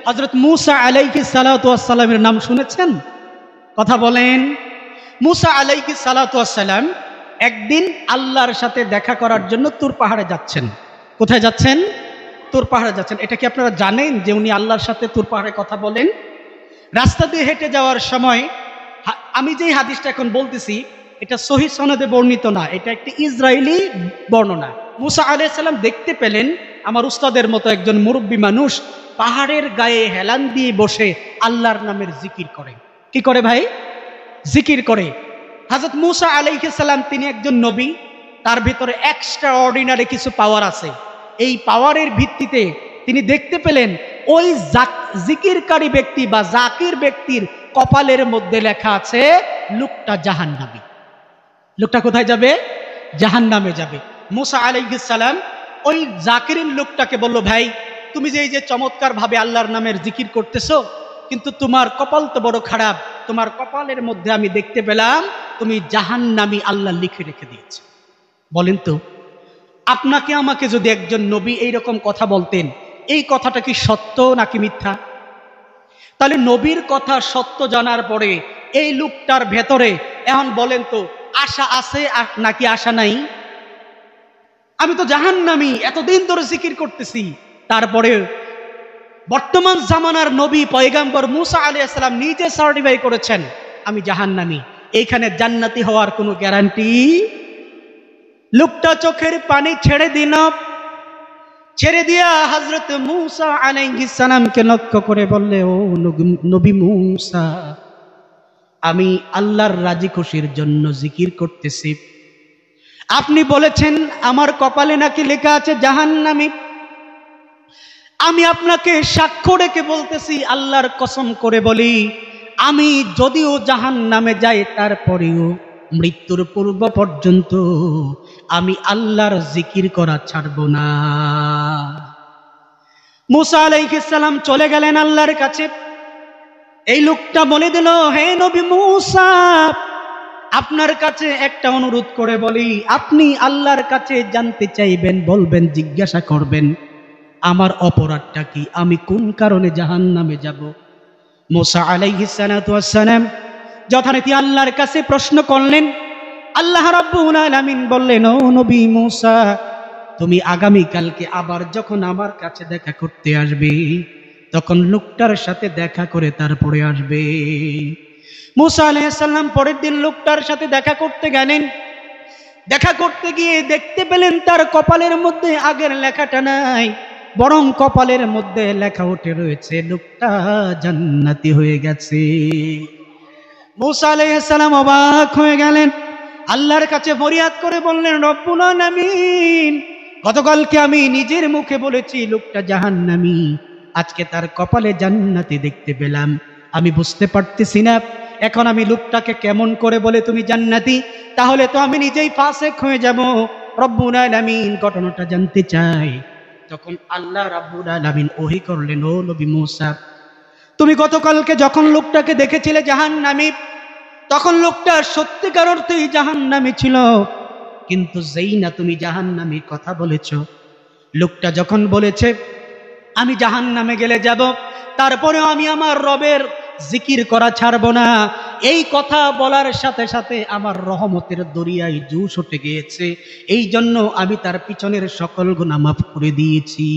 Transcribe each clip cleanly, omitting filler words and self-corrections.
হযরত মূসা আলাইহিস সালাতু ওয়াস সালামের নাম শুনেছেন? কথা বলেন। মূসা আলাইহিস সালাতু ওয়াস সালাম একদিন আল্লাহর সাথে দেখা করার জন্য তুর পাহাড়ে যাচ্ছেন। কোথায় যাচ্ছেন? তুর পাহাড়ে যাচ্ছেন। এটা কি আপনারা জানেন যে উনি আল্লাহর সাথে তুর পাহাড়ে কথা বলেন? রাস্তা দিয়ে হেঁটে যাওয়ার সময়, আমি যেই হাদিসটা এখন বলতেছি এটা সহিহ সনদে বর্ণিত না, এটা একটি ইসরায়েলি বর্ণনা। মূসা আলাইহিস সালাম দেখতে পেলেন আমার উস্তাদের মতো একজন মুরব্বী মানুষ পাহাড়ের গায়ে হেলান দিয়ে বসে আল্লাহর নামের জিকির করে। কি করে ভাই? জিকির করে। হযরত মূসা আলাইহিস সালাম তিনি একজন নবী, তার ভিতরে এক্সট্রা অর্ডিনারি কিছু পাওয়ার আছে। এই পাওয়ারের ভিত্তিতে তিনি দেখতে পেলেন ওই জিকিরকারী ব্যক্তি বা জাকির ব্যক্তির কপালের মধ্যে লেখা আছে লোকটা জাহান্নামী। লোকটা কোথায় যাবে? জাহান্নামে যাবে। মূসা আলাইহিস সালাম ওই জাকিরের লোকটাকে বলল, ভাই তুমি যে এই যে চমৎকার ভাবে আল্লাহর নামের জিকির করতেছো, কিন্তু তোমার কপাল তো বড় খারাপ, তোমার কপালের মধ্যে আমি দেখতে পেলাম তুমি জাহান্নামী আল্লাহ লিখে রেখে দিয়েছে। বলেন তো, আপনাকে আমাকে যদি একজন নবী এইরকম কথা বলতেন, এই কথাটা কি সত্য নাকি মিথ্যা? তাহলে নবীর কথা সত্য জানার পরে এই লোকটার ভেতরে এখন বলেন তো আশা আছে নাকি আশা নাই? আমি তো জাহান্নামী, এতদিন ধরে জিকির করতেছি, তারপরে বর্তমান জামানার নবী পয়গাম্বর মূসা আলাইহিস সালাম নিজে সার্টিফাই করেছেন আমি জাহান্নামী। এইখানে জান্নাতি হওয়ার কোনো গ্যারান্টি? লোকটা চোখের পানি ছেড়ে দিল, ছেড়ে দিয়া হযরত মূসা আলাইহিস সালামকে লক্ষ্য করে বললে, ও নবী মূসা, আমি আল্লাহর রাজি খুশির জন্য জিকির করতেছি। আপনি বলেছেন আমার কপালে নাকি লেখা আছে জাহান্নামী। আমি আপনাকে সাক্ষ্য রেখে বলতেছি, আল্লাহর কসম করে বলি, আমি যদিও জাহান্নামে যাই তারপরেও মৃত্যুর পূর্ব পর্যন্ত আমি আল্লাহর জিকির করা ছাড়ব না। মূসা আলাইহিস সালাম চলে গেলেন আল্লাহর কাছে। এই লোকটা বলে দিল, হে নবী মূসা, আপনার কাছে একটা অনুরোধ করে বলি, আপনি আল্লাহর কাছে জানতে চাইবেন, বলবেন, জিজ্ঞাসা করবেন আমার অপরাধটা কি, আমি কোন কারণে জাহান্নামে যাব। মূসা আলাইহিস সালাতু ওয়াস সালাম যথারীতি আল্লাহর কাছে প্রশ্ন করলেন। আল্লাহ রাব্বুল আলামিন বললেন, ও নবী মূসা, তুমি আগামী কালকে আবার যখন আমার কাছে দেখা করতে আসবে, তখন লোকটার সাথে দেখা করে তারপরে আসবে। মূসা আলাইহিস সালাম পরের দিন লোকটার সাথে দেখা করতে গেলেন। দেখা করতে গিয়ে দেখতে পেলেন তার কপালের মধ্যে আগের লেখাটা নাই, বরং কপালের মধ্যে লেখা উঠে রয়েছে লোকটা জান্নাতি হয়ে গেছে। মূসা আলাইহিস সালাম অবাক হয়ে গেলেন, আল্লাহর কাছে ফরিয়াদ করে বললেন, রব্বুল আলামিন, গতকালকে আমি নিজের মুখে বলেছি লোকটা জাহান্নামী, আজকে তার কপালে জান্নাতি দেখতে পেলাম, আমি বুঝতে পারতেছি না এখন আমি লোকটাকে কেমন করে বলে তুমি জান্নাতি, তাহলে তো আমি নিজেই ফাসেক হয়ে যাব। রব্বুল আলামিন, ঘটনাটা জানতে চাই। তখন আল্লাহ রাব্বুল আলামিন ওহী করলেন, ও নবী মূসা, তুমি গতকালকে যখন লোকটাকে দেখেছিলে জাহান্নামী, তখন লোকটা সত্যিকার অর্থেই জাহান্নামী ছিল, কিন্তু যেই না তুমি জাহান্নামীর কথা বলেছ, লোকটা যখন বলেছে আমি জাহান্নামে গেলে যাব, তারপরেও আমি আমার রবের জিকির করা ছাড়ব না, এই কথা বলার সাথে সাথে আমার রহমতের দরিয়ায় জুস উঠে গিয়েছে, এই জন্য আমি তার পিছনের সকল গুনাহ মাফ করে দিয়েছি।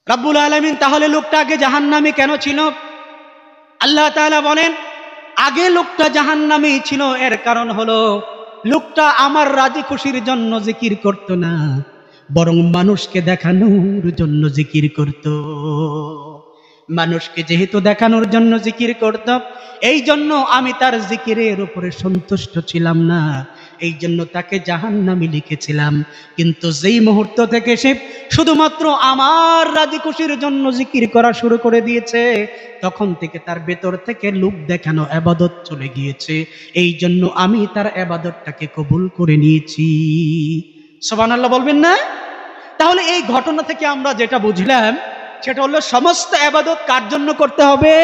রব্বুল আলামিন, তাহলে লোকটা আগে জাহান্নামী কেন ছিল? আল্লাহ তাআলা বলেন, আগে লোকটা জাহান্নামী ছিল এর কারণ হলো লোকটা আমার রাজি খুশির জন্য জিকির করত না, বরং মানুষকে দেখানোর জন্য জিকির করত। মানুষকে যেহেতু দেখানোর জন্য জিকির করত, এই জন্য আমি তার জিকিরের উপরে সন্তুষ্ট ছিলাম না, এই জন্য তাকে জাহান্নামী লিখেছিলাম। কিন্তু যেই মুহূর্ত থেকে সে শুধুমাত্র আমার রাজি খুশির জন্য জিকির করা শুরু করে দিয়েছে, তখন থেকে তার ভেতর থেকে লোক দেখানো ইবাদত চলে গিয়েছে, এই জন্য আমি তার ইবাদতটাকে কবুল করে নিয়েছি। সুবহানাল্লাহ বলবেন না? তাহলে এই ঘটনা থেকে আমরা যেটা বুঝলাম সেটা হলো সমস্ত ইবাদত কার জন্য করতে হবে?